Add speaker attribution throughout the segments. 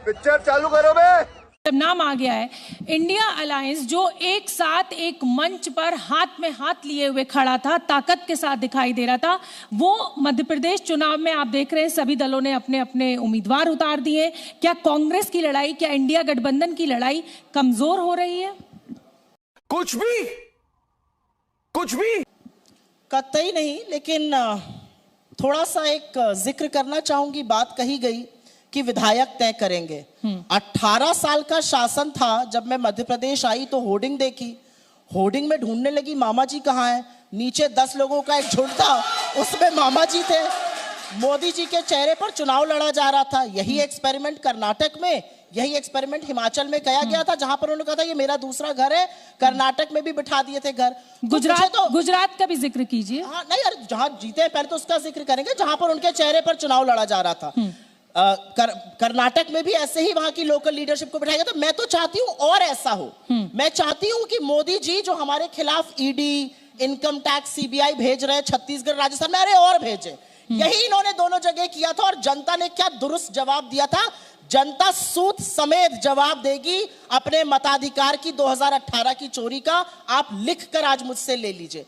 Speaker 1: Picture चालू करो बे।
Speaker 2: जब नाम आ गया है इंडिया अलायंस, जो एक साथ एक मंच पर हाथ में हाथ लिए हुए खड़ा था, ताकत के साथ दिखाई दे रहा था, वो मध्य प्रदेश चुनाव में आप देख रहे हैं सभी दलों ने अपने अपने उम्मीदवार उतार दिए। क्या कांग्रेस की लड़ाई, क्या इंडिया गठबंधन की लड़ाई कमजोर हो रही है?
Speaker 1: कुछ भी
Speaker 3: कतई नहीं, लेकिन थोड़ा सा एक जिक्र करना चाहूंगी। बात कही गई कि विधायक तय करेंगे। 18 साल का शासन था जब मैं मध्य प्रदेश आई तो होर्डिंग देखी, होर्डिंग में ढूंढने लगी मामा जी कहाँ हैं। नीचे 10 लोगों का एक झुंड था, उसमें मामा जी थे। मोदी जी के चेहरे पर चुनाव लड़ा जा रहा था। यही एक्सपेरिमेंट कर्नाटक में, यही एक्सपेरिमेंट हिमाचल में किया गया था, जहां पर उन्होंने कहा था ये मेरा दूसरा घर है। कर्नाटक में भी बिठा दिए थे घर।
Speaker 2: गुजरात का भी जिक्र कीजिए।
Speaker 3: हाँ नहीं यार, जहां जीते हैं पहले तो उसका जिक्र करेंगे, जहां पर उनके चेहरे पर चुनाव लड़ा जा रहा था। कर्नाटक में भी ऐसे ही वहां की लोकल लीडरशिप को बिठाया गया था। मैं तो चाहती हूं और ऐसा हो। मैं चाहती हूं कि मोदी जी जो हमारे खिलाफ ईडी, इनकम टैक्स, सीबीआई भेज रहे हैं छत्तीसगढ़, राजस्थान में, अरे और भेजे। यही इन्होंने दोनों जगह किया था और जनता ने क्या दुरुस्त जवाब दिया था। जनता सूत समेत जवाब देगी अपने मताधिकार की 2018 की चोरी का। आप लिख कर आज मुझसे ले लीजिए।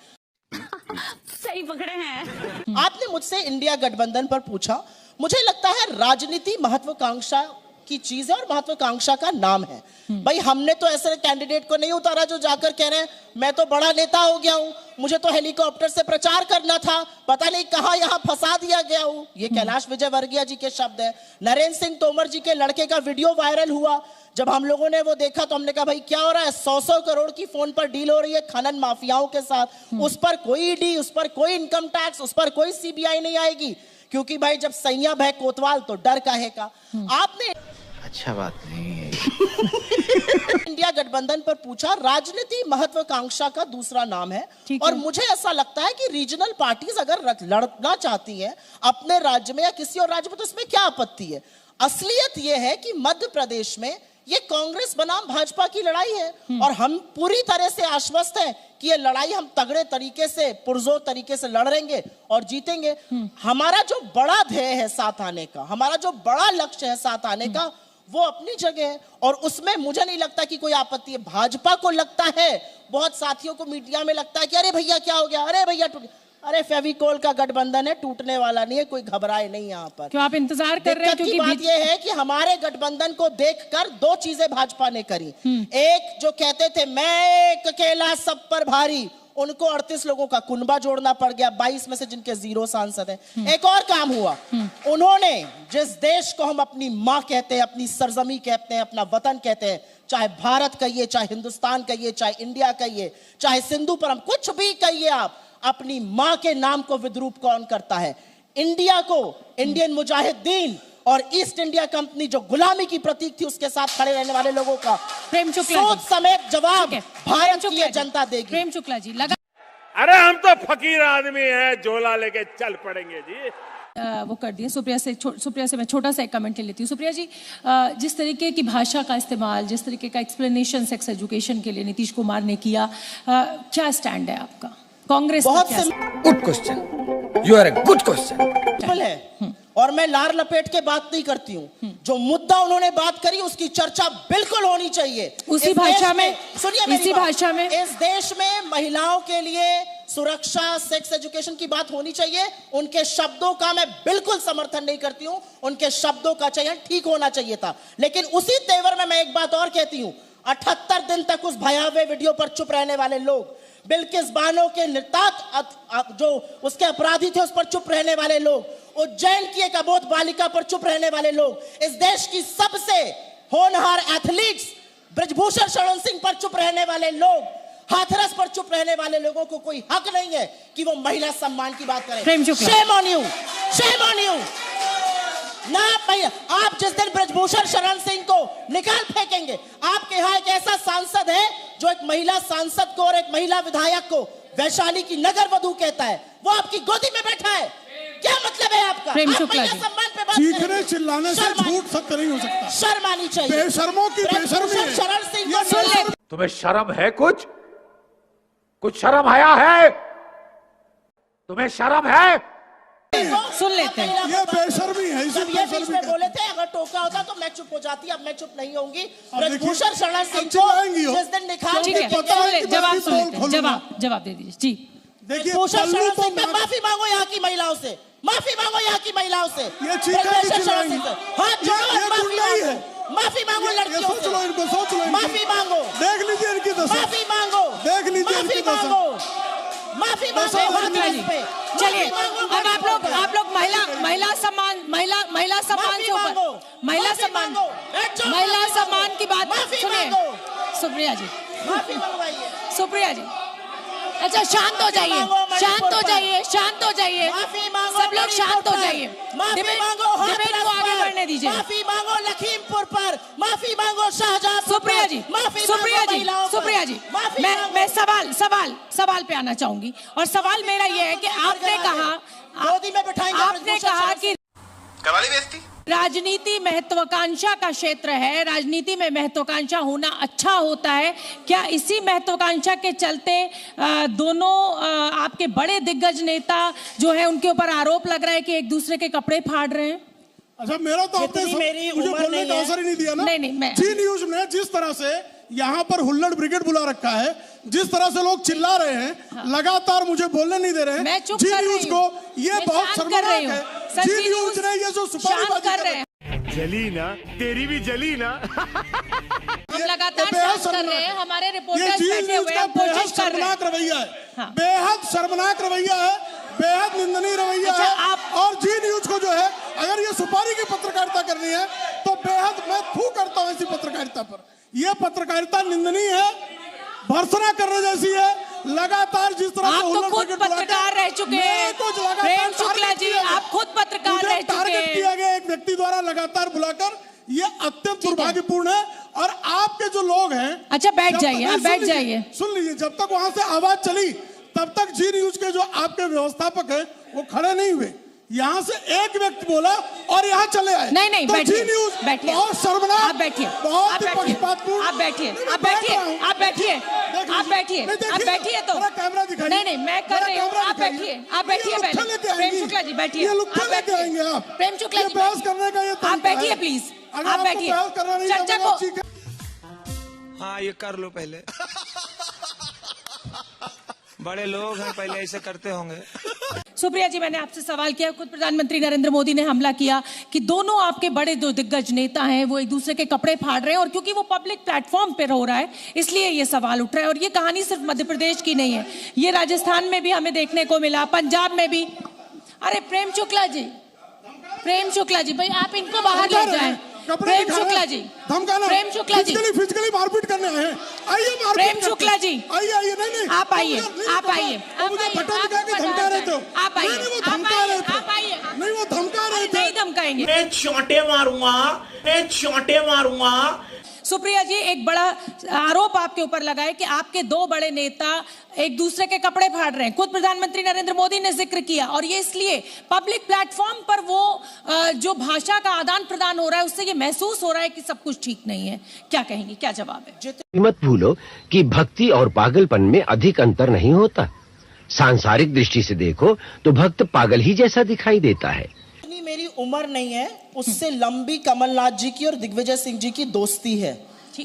Speaker 4: सही पकड़े हैं।
Speaker 3: आपने मुझसे इंडिया गठबंधन पर पूछा। मुझे लगता है राजनीति महत्वाकांक्षा की चीज है और महत्वाकांक्षा का नाम है। भाई हमने तो ऐसे कैंडिडेट को नहीं उतारा जो जाकर कह रहे हैं मैं तो बड़ा नेता हो गया हूं, मुझे तो हेलीकॉप्टर से प्रचार करना था, पता नहीं कहां यहां फंसा दिया गया हूं। ये कैलाश विजयवर्गीय जी के शब्द है। नरेंद्र सिंह तोमर जी के लड़के का वीडियो वायरल हुआ। जब हम लोगों ने वो देखा तो हमने कहा भाई क्या हो रहा है। 100 करोड़ की फोन पर डील हो रही है खनन माफियाओं के साथ। उस पर कोई ईडी, उस पर कोई इनकम टैक्स, उस पर कोई सीबीआई नहीं आएगी, क्योंकि भाई जब सैया भय कोतवाल तो डर काहे का। आपने
Speaker 5: अच्छा बात नहीं है।
Speaker 3: इंडिया गठबंधन पर पूछा। राजनीति महत्वाकांक्षा का दूसरा नाम है और मुझे ऐसा लगता है कि रीजनल पार्टीज अगर लड़ना चाहती हैं अपने राज्य में या किसी और राज्य में तो इसमें क्या आपत्ति है। असलियत यह है कि मध्य प्रदेश में ये कांग्रेस बनाम भाजपा की लड़ाई है और हम पूरी तरह से आश्वस्त हैं कि ये लड़ाई हम तगड़े तरीके से, पुरजोर तरीके से लड़ेंगे और जीतेंगे। हमारा जो बड़ा ध्येय है साथ आने का, हमारा जो बड़ा लक्ष्य है साथ आने का, वो अपनी जगह है और उसमें मुझे नहीं लगता कि कोई आपत्ति है। भाजपा को लगता है, बहुत साथियों को मीडिया में लगता है कि अरे भैया क्या हो गया, अरे भैया टूट। अरे फेविकोल का गठबंधन है, टूटने वाला नहीं है, कोई घबराए नहीं। यहाँ पर
Speaker 2: क्यों आप इंतजार कर रहे हैं?
Speaker 3: क्योंकि बात यह है कि हमारे गठबंधन को देखकर 2 चीजें भाजपा ने करी। एक, जो कहते थे मैं एक अकेला सब पर भारी, उनको 38 लोगों का कुनबा जोड़ना पड़ गया, 22 में से जिनके 0 सांसद हैं। एक और काम हुआ, उन्होंने जिस देश को हम अपनी माँ कहते हैं, अपनी सरजमी कहते हैं, अपना वतन कहते हैं, चाहे भारत कहिए, चाहे हिंदुस्तान कहिए, चाहे इंडिया कहिए, चाहे सिंधु परम, कुछ भी कहिए आप, अपनी माँ के नाम को विद्रूप कौन करता है? इंडिया को इंडियन मुजाहिदीन और ईस्ट इंडिया कंपनी जो गुलामी की प्रतीक थी उसके साथ खड़े रहने वाले लोगों का
Speaker 2: प्रेम शुक्ला
Speaker 3: सोच समेत जवाब भारत की ये जनता देगी।
Speaker 2: प्रेम शुक्ला जी लगा।
Speaker 6: अरे हम तो फकीर आदमी हैं, झोला लेके चल पड़ेंगे जी।
Speaker 2: वो कर दिया। सुप्रिया से मैं छोटा सा एक कमेंट ले लेती हूँ। सुप्रिया जी, जिस तरीके की भाषा का इस्तेमाल, जिस तरीके का एक्सप्लेनेशन सेक्स एजुकेशन के लिए नीतीश कुमार ने किया, क्या स्टैंड है आपका? कांग्रेस
Speaker 3: बहुत
Speaker 5: good question, you are a good question
Speaker 3: है और मैं लार लपेट के बात नहीं करती हूँ। जो मुद्दा उन्होंने बात करी उसकी चर्चा बिल्कुल होनी चाहिए
Speaker 2: उसी भाषा में।
Speaker 3: सुनिए
Speaker 2: इसी भाषा में
Speaker 3: इस देश में महिलाओं के लिए सुरक्षा, सेक्स एजुकेशन की बात होनी चाहिए। उनके शब्दों का मैं बिल्कुल समर्थन नहीं करती हूँ, उनके शब्दों का चयन ठीक होना चाहिए था। लेकिन उसी तेवर में मैं एक बात और कहती हूँ, 78 दिन तक उस भयावह वीडियो पर चुप रहने वाले लोग, बिल्किस बानो के निर्तात जो उसके अपराधी थे उस पर चुप रहने वाले लोग, उज्जैन की एक अबोध बालिका पर चुप रहने वाले लोग, इस देश की सबसे होनहार एथलीट्स ब्रजभूषण शरण सिंह पर चुप रहने वाले लोग, हाथरस पर चुप रहने वाले लोगों को कोई हक नहीं है कि वो महिला सम्मान की बात करें। Shame on you, shame on you. ना भैया, आप जिस दिन ब्रजभूषण शरण सिंह को निकाल फेंकेंगे, आपके यहाँ एक ऐसा सांसद है जो एक महिला सांसद को और एक महिला विधायक को वैशाली की नगर वधू कहता है, वो आपकी गोदी में बैठा है। क्या मतलब है आपका?
Speaker 2: प्रेम
Speaker 3: आप
Speaker 2: शुक्ला
Speaker 3: महिला
Speaker 2: जी,
Speaker 3: सम्मान पे बात
Speaker 7: चीखने चिल्लाने से झूठ सत्य नहीं हो सकता।
Speaker 3: शर्म आनी चाहिए।
Speaker 7: बेशर्मों की बेशर्मी है।
Speaker 3: शरण सिंह
Speaker 7: ये
Speaker 3: को सुन ले।
Speaker 6: तुम्हें शर्म है? कुछ शर्म आया है? तुम्हें शर्म है?
Speaker 2: सुन लेते हैं।
Speaker 7: ये बेशर्मी है, इसी
Speaker 3: जब ये बीच
Speaker 7: बेशर्मी
Speaker 3: में
Speaker 7: का।
Speaker 3: बोले थे अगर टोका होता तो मैं चुप हो जाती, अब मैं चुप नहीं होंगी।
Speaker 7: अब देखिए,
Speaker 3: ब्रजभूषण शरण सिंह
Speaker 7: अब चिल्लाएंगी हो।
Speaker 3: जिस दिन निखार
Speaker 2: ठीक है,
Speaker 7: पता है
Speaker 2: सुन ले,
Speaker 7: कि
Speaker 2: जवाब
Speaker 7: मैं
Speaker 2: सुन लेते हैं,
Speaker 7: खोलूंगा।
Speaker 2: जवाब दे दीजिए जी।
Speaker 7: देखिए
Speaker 3: ब्रजभूषण
Speaker 7: पल्लू
Speaker 3: शरण
Speaker 7: तो
Speaker 3: सिंह पे माफी मांगो यहाँ की महिलाओं से, माफी मांगो यहाँ की महिलाओं से।
Speaker 7: ये चीखें
Speaker 3: ब्रजभूषण
Speaker 7: नहीं
Speaker 3: शरण
Speaker 7: चिल्लाएंगी।
Speaker 3: सिंह से हाथ
Speaker 7: ये
Speaker 3: जोड़ो और माफी
Speaker 7: गुंडाई
Speaker 3: मांगो,
Speaker 7: है।
Speaker 3: माफी मांगो
Speaker 7: ये
Speaker 3: लड़कियों
Speaker 7: सोच लो
Speaker 3: से,
Speaker 7: इनको, सोच लो इनको।
Speaker 3: माफी मांगो,
Speaker 7: देख लीजिए इनकी दशा,
Speaker 3: माफी मांगो,
Speaker 7: देख लीजिए
Speaker 3: माफी
Speaker 7: इनकी दशा।
Speaker 3: मांगो, माफी मांगो
Speaker 7: दशा
Speaker 3: हाथ
Speaker 7: देख
Speaker 3: जोड़ पे।
Speaker 2: चलिए
Speaker 3: माफी मांगो,
Speaker 2: अब आप लोग महिला सम्मान
Speaker 3: माफी
Speaker 2: से
Speaker 3: मांगो,
Speaker 2: ऊपर महिला
Speaker 3: मांगो,
Speaker 2: सम्मान की बात
Speaker 3: माफी
Speaker 2: सुनिए।
Speaker 3: मांगो।
Speaker 2: सुप्रिया जी,
Speaker 3: माफी मंगवाइए,
Speaker 2: सुप्रिया जी, अच्छा शांत हो जाइए, शांत हो जाइए, शांत हो जाइए,
Speaker 3: माफी मांगो,
Speaker 2: सब लोग शांत हो जाइए,
Speaker 3: माफी मांगो
Speaker 2: डिबेट को आगे बढ़ने दीजिए।
Speaker 3: माफी मांगो लखीमपुर पर, माफी मांगो शाहजहां।
Speaker 2: सुप्रिया जी, सुप्रिया जी, मैं सवाल पे आना चाहूंगी और सवाल मेरा ये है कि आपने कहा कि
Speaker 1: करवाली बेइज्जती।
Speaker 2: राजनीति महत्वाकांक्षा का क्षेत्र है, राजनीति में महत्वाकांक्षा होना अच्छा होता है। क्या इसी महत्वाकांक्षा के चलते दोनों आपके बड़े दिग्गज नेता जो है उनके ऊपर आरोप लग रहा है कि एक दूसरे के कपड़े फाड़ रहे हैं?
Speaker 7: अच्छा मेरा तो आपने
Speaker 3: मेरी
Speaker 7: मुझे
Speaker 3: उम्र
Speaker 7: बोलने
Speaker 3: नहीं
Speaker 7: का
Speaker 3: है।
Speaker 7: अवसर ही नहीं दिया ना।
Speaker 2: नहीं, मैं
Speaker 7: जी न्यूज ने जिस तरह से यहाँ पर हुल्लड़ ब्रिगेड बुला रखा है, जिस तरह से लोग चिल्ला रहे हैं, लगातार मुझे बोलने नहीं दे रहे
Speaker 2: मैं
Speaker 7: हैं।
Speaker 2: चुप
Speaker 7: जी
Speaker 2: कर रही
Speaker 7: न्यूज
Speaker 2: हूँ।
Speaker 7: को ये
Speaker 2: मैं
Speaker 7: बहुत
Speaker 2: शांत कर रही
Speaker 7: शर्मनाक
Speaker 2: हूँ।
Speaker 7: है।
Speaker 2: सर,
Speaker 7: जी न्यूज ने ये जो सुपारीबाजी
Speaker 2: कर रहे हैं,
Speaker 6: जली ना, तेरी भी जली ना।
Speaker 2: हम लगातार शांत कर रहे हैं, हमारे
Speaker 7: ये
Speaker 2: रिपोर्टर्स
Speaker 7: जी
Speaker 2: बैठे
Speaker 7: न्यूज
Speaker 2: हुए
Speaker 7: का
Speaker 2: हैं,
Speaker 7: बेहद
Speaker 2: कोशिश कर रहे हैं।
Speaker 7: शर्मनाक रवैया है,
Speaker 2: हाँ।
Speaker 7: बेहद शर्मनाक रवैया है, बेहद निंदनीय रवैया
Speaker 2: अच्छा,
Speaker 7: है।
Speaker 2: आप-
Speaker 7: और जी न्यूज को जो है अगर ये सुपारी की पत्रकारिता करनी है तो बेहद मैं थू करता हूं ऐसी पत्रकारिता पर। यह पत्रकारिता निंदनीय है, भर्त्सना करने जैसी है। लगातार जिस तरह से
Speaker 2: आप तो
Speaker 7: हुल्लड़
Speaker 2: खुद
Speaker 7: ब्रिगेड बुला के
Speaker 2: पत्रकार रह चुके
Speaker 7: मेरे
Speaker 2: हैं,
Speaker 7: को जो लगातार
Speaker 2: प्रेम शुक्ला
Speaker 7: टारगेट
Speaker 2: जी,
Speaker 7: किया गया।
Speaker 2: आप खुद पत्रकार
Speaker 7: मुझे
Speaker 2: रह चुके
Speaker 7: टारगेट
Speaker 2: हैं।
Speaker 7: किया गया एक व्यक्ति द्वारा लगातार बुलाकर, ये अत्यंत दुर्भाग्यपूर्ण है। और आपके जो लोग हैं,
Speaker 2: अच्छा बैठ
Speaker 7: जब-
Speaker 2: जाइए, आप
Speaker 7: नहीं,
Speaker 2: बैठ
Speaker 7: सुन लीजिए,
Speaker 2: जाइए।
Speaker 7: सुन लीजिए, जब तक वहां से आवाज चली तब तक जी न्यूज के जो आपके व्यवस्थापक हैं वो खड़े नहीं हुए। यहाँ से एक व्यक्ति बोला और यहाँ चले आए।
Speaker 2: नहीं,
Speaker 7: तो
Speaker 2: बैठिए,
Speaker 7: जी न्यूज
Speaker 2: बैठिए।
Speaker 7: बहुत शर्मनाक,
Speaker 2: आप बैठिए,
Speaker 7: बहुत
Speaker 2: आप
Speaker 7: ही
Speaker 2: बैठिए,
Speaker 7: पक्षपातपूर्ण।
Speaker 2: आप बैठिए,
Speaker 7: नहीं,
Speaker 2: आप
Speaker 7: मैं बैठ
Speaker 2: बैठिए,
Speaker 7: रहा हूं।
Speaker 2: आप बैठिए,
Speaker 7: देख
Speaker 2: आप बैठिए,
Speaker 7: नहीं,
Speaker 2: आप
Speaker 7: देखिए,
Speaker 2: बैठिए तो
Speaker 7: मेरा कैमरा दिखाइए।
Speaker 2: नहीं, मैं कर
Speaker 7: मेरा
Speaker 2: रही हूँ,
Speaker 7: कैमरा
Speaker 2: आप
Speaker 7: दिखाइए।
Speaker 2: बैठिए, आप बैठिए
Speaker 7: ये लुत्था लेके
Speaker 2: पहले। प्रेम
Speaker 7: आएंगी।
Speaker 2: शुक्ला जी बैठिए,
Speaker 7: ये लुत्था
Speaker 2: आप
Speaker 7: लेके
Speaker 2: बैठिए।
Speaker 7: आएंगे आप।
Speaker 2: प्रेम शुक्ला
Speaker 7: ये
Speaker 2: जी
Speaker 7: बहस
Speaker 2: बैठिए।
Speaker 7: करने का ये
Speaker 2: आप
Speaker 7: तरीका
Speaker 2: बैठिए
Speaker 7: है।
Speaker 2: प्लीज,
Speaker 7: अगर
Speaker 2: आप
Speaker 7: आपको
Speaker 2: बैठिए।
Speaker 7: बहस करना नहीं
Speaker 2: चर्चा
Speaker 7: आता,
Speaker 2: को
Speaker 7: ठीक है।
Speaker 5: हाँ ये कर लो पहले। बड़े लोग हैं, पहले ऐसे करते होंगे।
Speaker 2: सुप्रिया जी, मैंने आपसे सवाल किया, खुद प्रधानमंत्री नरेंद्र मोदी ने हमला किया कि दोनों आपके बड़े जो दिग्गज नेता हैं वो एक दूसरे के कपड़े फाड़ रहे हैं, और क्योंकि वो पब्लिक प्लेटफॉर्म पे हो रहा है इसलिए ये सवाल उठ रहा है। और ये कहानी सिर्फ मध्य प्रदेश की नहीं है, ये राजस्थान में भी हमें देखने को मिला, पंजाब में भी। अरे प्रेम शुक्ला जी, प्रेम शुक्ला जी भाई, आप इनको बाहर ले जाएं। प्रेम शुक्ला जी, प्रेम शुक्ला जी,
Speaker 7: फिजिकली मारपीट करने आए हैं। आइए मारपीट
Speaker 2: प्रेम
Speaker 7: करते
Speaker 2: शुक्ला
Speaker 7: हैं।
Speaker 2: जी,
Speaker 7: आइए आइए, नहीं
Speaker 2: आप आइए, आप आइए,
Speaker 7: वो मुझे बटन दिखा के धमका रहे थे।
Speaker 2: आप आइए,
Speaker 7: नहीं, वो
Speaker 2: आप
Speaker 7: धमका रहे
Speaker 2: आइए,
Speaker 7: थे।
Speaker 2: आप आइए।
Speaker 7: नहीं, वो धमका रहे थे।
Speaker 2: नहीं धमकाएंगे।
Speaker 8: मैं छोटे मारूंगा, मैं छोटे मारूंगा।
Speaker 2: सुप्रिया जी, एक बड़ा आरोप आपके ऊपर लगा है कि आपके दो बड़े नेता एक दूसरे के कपड़े फाड़ रहे हैं। खुद प्रधानमंत्री नरेंद्र मोदी ने जिक्र किया, और ये इसलिए पब्लिक प्लेटफॉर्म पर वो जो भाषा का आदान प्रदान हो रहा है उससे ये महसूस हो रहा है कि सब कुछ ठीक नहीं है। क्या कहेंगे, क्या जवाब है?
Speaker 9: मत भूलो कि भक्ति और पागलपन में अधिक अंतर नहीं होता। सांसारिक दृष्टि से देखो तो भक्त पागल ही जैसा दिखाई देता है।
Speaker 3: मेरी उम्र नहीं है, उससे लंबी कमलनाथ जी की और दिग्विजय सिंह जी की दोस्ती है।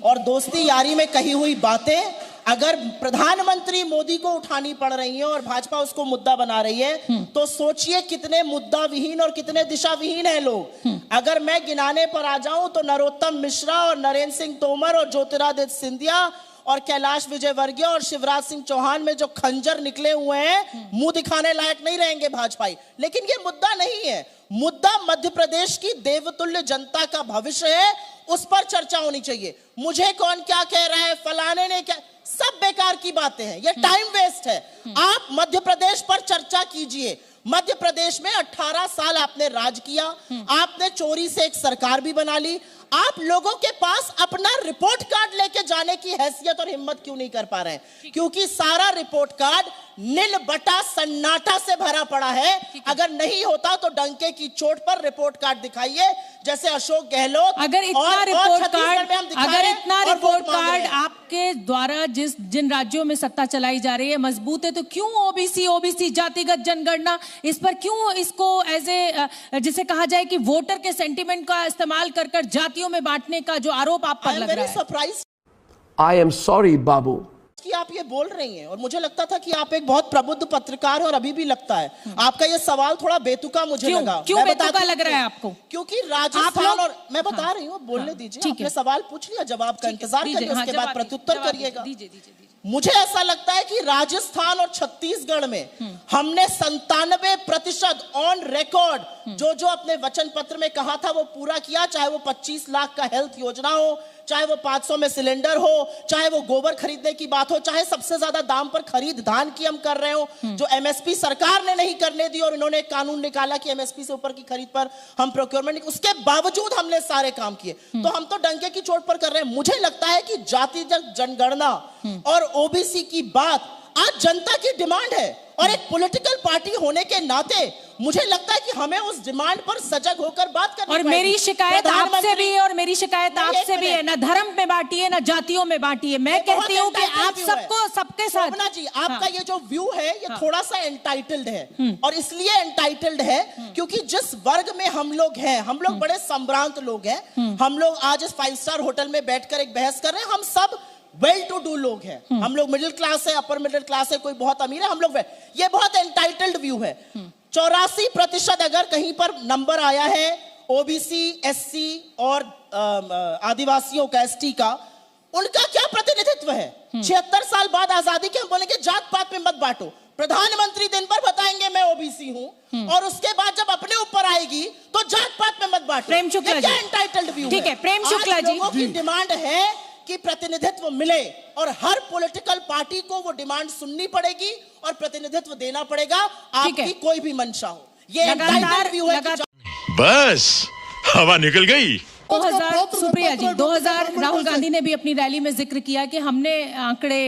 Speaker 3: और दोस्ती यारी में कही हुई बातें अगर प्रधानमंत्री मोदी को उठानी पड़ रही है और भाजपा उसको मुद्दा बना रही है, तो सोचिए कितने मुद्दा विहीन और कितने दिशा विहीन है लोग। अगर मैं गिनाने पर आ जाऊं तो नरोत्तम मिश्रा और नरेंद्र सिंह तोमर और ज्योतिरादित्य सिंधिया और कैलाश विजयवर्गीय और शिवराज सिंह चौहान में जो खंजर निकले हुए हैं, मुंह दिखाने लायक नहीं रहेंगे भाजपाई। लेकिन ये मुद्दा नहीं है, मुद्दा मध्य प्रदेश की देवतुल्य जनता का भविष्य है, उस पर चर्चा होनी चाहिए। मुझे कौन क्या कह रहा है, फलाने ने क्या, सब बेकार की बातें हैं, ये टाइम वेस्ट है। आप मध्य प्रदेश पर चर्चा कीजिए। मध्य प्रदेश में 18 साल आपने राज किया, आपने चोरी से एक सरकार भी बना ली। आप लोगों के पास अपना रिपोर्ट कार्ड लेके जाने की हैसियत और हिम्मत क्यों नहीं कर पा रहे हैं? क्योंकि सारा रिपोर्ट कार्ड नील बटा सन्नाटा से भरा पड़ा है। अगर नहीं होता तो डंके की चोट पर रिपोर्ट कार्ड दिखाइए, जैसे अशोक गहलोत।
Speaker 2: अगर इतना
Speaker 3: और
Speaker 2: रिपोर्ट
Speaker 3: छत्तीसगढ़ में हम
Speaker 2: कार्ड,
Speaker 3: दिखा
Speaker 2: अगर
Speaker 3: रहे हैं
Speaker 2: इतना
Speaker 3: और
Speaker 2: रिपोर्ट
Speaker 3: वोट मांग रहे
Speaker 2: कार्ड
Speaker 3: हैं।
Speaker 2: आपके द्वारा जिन राज्यों में सत्ता चलाई जा रही है मजबूत है, तो क्यों ओबीसी जातिगत जनगणना, इस पर क्यों इसको एज ए जिसे कहा जाए कि वोटर के सेंटिमेंट का इस्तेमाल कर जातियों में बांटने का जो आरोप आप पर लग रहा है?
Speaker 3: Surprise
Speaker 5: I am sorry, Babu.
Speaker 3: कि आप ये बोल रही हैं, और मुझे लगता था कि आप एक बहुत प्रबुद्ध पत्रकार हैं और अभी भी लगता है। आपका ये सवाल थोड़ा बेतुका मुझे लगा।
Speaker 2: क्यों बेतुका लग रहा है आपको?
Speaker 3: क्योंकि राजस्थान और मैं बता रही हूँ, बोलने दीजिए। आपने सवाल पूछ लिया, जवाब का इंतजार करिए, उसके बाद प्रत्युत्तर करिएगा। मुझे ऐसा लगता है कि राजस्थान और छत्तीसगढ़ में हमने 97% ऑन रिकॉर्ड जो अपने वचन पत्र में कहा था वो पूरा किया। चाहे वो 25 लाख का हेल्थ योजना हो, चाहे वो 500 में सिलेंडर हो, चाहे वो गोबर खरीदने की बात हो, चाहे सबसे ज्यादा दाम पर खरीद धान की हम कर रहे हो, जो एमएसपी सरकार ने नहीं करने दी और इन्होंने एक कानून निकाला कि एमएसपी से ऊपर की खरीद पर हम प्रोक्योरमेंट, उसके बावजूद हमने सारे काम किए। तो हम तो डंके की चोट पर कर रहे हैं। मुझे लगता है कि जातिगत जनगणना और ओबीसी की बात आज जनता की डिमांड है, और एक पॉलिटिकल पार्टी होने के नाते मुझे लगता है कि हमें उस डिमांड पर सजग होकर बात करनी
Speaker 2: और मेरी शिकायत आपसे भी है, और मेरी शिकायत आपसे भी है, ना धर्म में बांटिए ना जातियों में बांटिए। मैं कहती हूँ कि आप सबको सबके साथ।
Speaker 3: शोभना जी, आपका ये जो व्यू है ये थोड़ा सा एंटाइटल्ड है, और इसलिए एंटाइटल्ड है क्योंकि जिस वर्ग में हम लोग हैं, हम लोग बड़े संभ्रांत लोग हैं। हम लोग आज इस 5 स्टार होटल में बैठकर एक बहस कर रहे हैं। हम सब वेल टू डू लोग हैं, हम लोग मिडिल क्लास है, अपर मिडिल क्लास है, कोई बहुत अमीर है, हम लोग ये बहुत एंटाइटल्ड व्यू है। 84% अगर कहीं पर नंबर आया है ओबीसी, एससी और आदिवासियों का, एसटी का, उनका क्या प्रतिनिधित्व है? 76 साल बाद आजादी के हम बोलेंगे जात पात में मत बांटो, प्रधानमंत्री दिन पर बताएंगे मैं ओबीसी हूं, और उसके बाद जब अपने ऊपर आएगी तो जात पात में मत बांटो।
Speaker 2: प्रेम शुक्ला जी,
Speaker 3: क्या एंटाइटल्ड व्यू है?
Speaker 2: ठीक है, प्रेम शुक्ला जी,
Speaker 3: लोगों की डिमांड है कि प्रतिनिधित्व मिले, और हर पॉलिटिकल पार्टी को वो डिमांड सुननी पड़ेगी और प्रतिनिधित्व देना पड़ेगा, आपकी कोई भी मंशा हो। ये एंटाइटल्ड व्यू है।
Speaker 6: बस हवा निकल गई।
Speaker 2: 2000 सुप्रिया जी, 2000 राहुल गांधी ने भी अपनी रैली में जिक्र किया कि हमने आंकड़े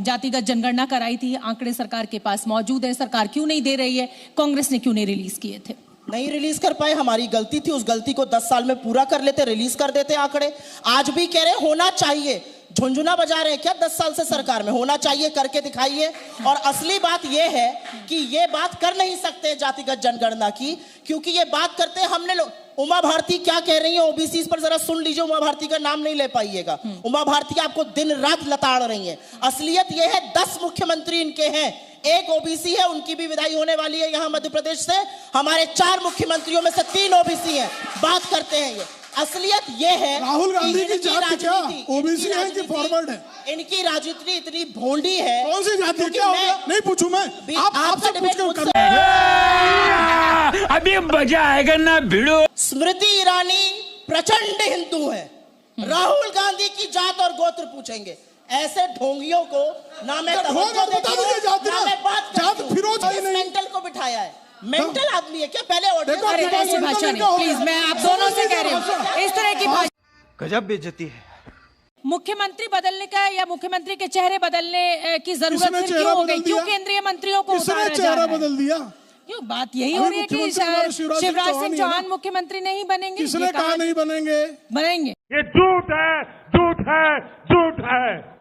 Speaker 2: जातिगत जनगणना कराई थी, आंकड़े सरकार के पास मौजूद है, सरकार क्यों नहीं दे रही है, कांग्रेस ने क्यों नहीं रिलीज किए थे?
Speaker 3: नहीं रिलीज कर पाए, हमारी गलती थी। उस गलती को 10 साल में पूरा कर लेते, रिलीज कर देते आंकड़े। आज भी कह रहे होना चाहिए, झुंझुना बजा रहे हैं क्या 10 साल से सरकार में? होना चाहिए, करके दिखाइए। और असली बात यह है कि ये बात कर नहीं सकते जातिगत जनगणना की, क्योंकि ये बात करते हैं हमने लोग। उमा भारती क्या कह रही है ओबीसी पर जरा सुन लीजिए, उमा भारती का नाम नहीं ले पाइएगा। उमा भारती आपको दिन रात लताड़ रही है। असलियत यह है 10 मुख्यमंत्री इनके हैं, एक ओबीसी है, उनकी भी विदाई होने वाली है यहाँ मध्य प्रदेश से। हमारे 4 मुख्यमंत्रियों में से 3 ओबीसी हैं। बात करते हैं ये, असलियत ये है
Speaker 7: राहुल गांधी की जाति क्या ओबीसी है कि फॉरवर्ड है?
Speaker 3: इनकी राजनीति इतनी भोंडी है।
Speaker 7: कौन सी जाति? क्या हो गया? नहीं पूछूं मैं, आपसे पूछ कर
Speaker 5: अभी मजा आएगा ना भिड़ो।
Speaker 3: स्मृति ईरानी प्रचंड हिंदू है, राहुल गांधी की जात और गोत्र पूछेंगे। ऐसे ढोंगियों को ना मैं तवज्जो देती हूं, ना मैं बात करती हूं। मेंटल को बिठाया है, मेंटल आदमी है क्या? पहले
Speaker 2: ऐसी भाषा नहीं, प्लीज, मैं आप दोनों से कह रही हूँ, इस तरह की भाषा।
Speaker 5: गजब बेइज्जती है।
Speaker 2: मुख्यमंत्री बदलने का या मुख्यमंत्री के चेहरे बदलने की जरूरत फिर क्यों हो गई? क्यों केंद्रीय मंत्रियों को उतारा जा रहा है?
Speaker 7: बदल दिया
Speaker 2: क्यों? बात यही हो रही है कि शिवराज सिंह चौहान मुख्यमंत्री नहीं बनेंगे।
Speaker 7: किसने कहा नहीं बनेंगे?
Speaker 2: बनेंगे।
Speaker 6: ये झूठ है, झूठ है, झूठ है।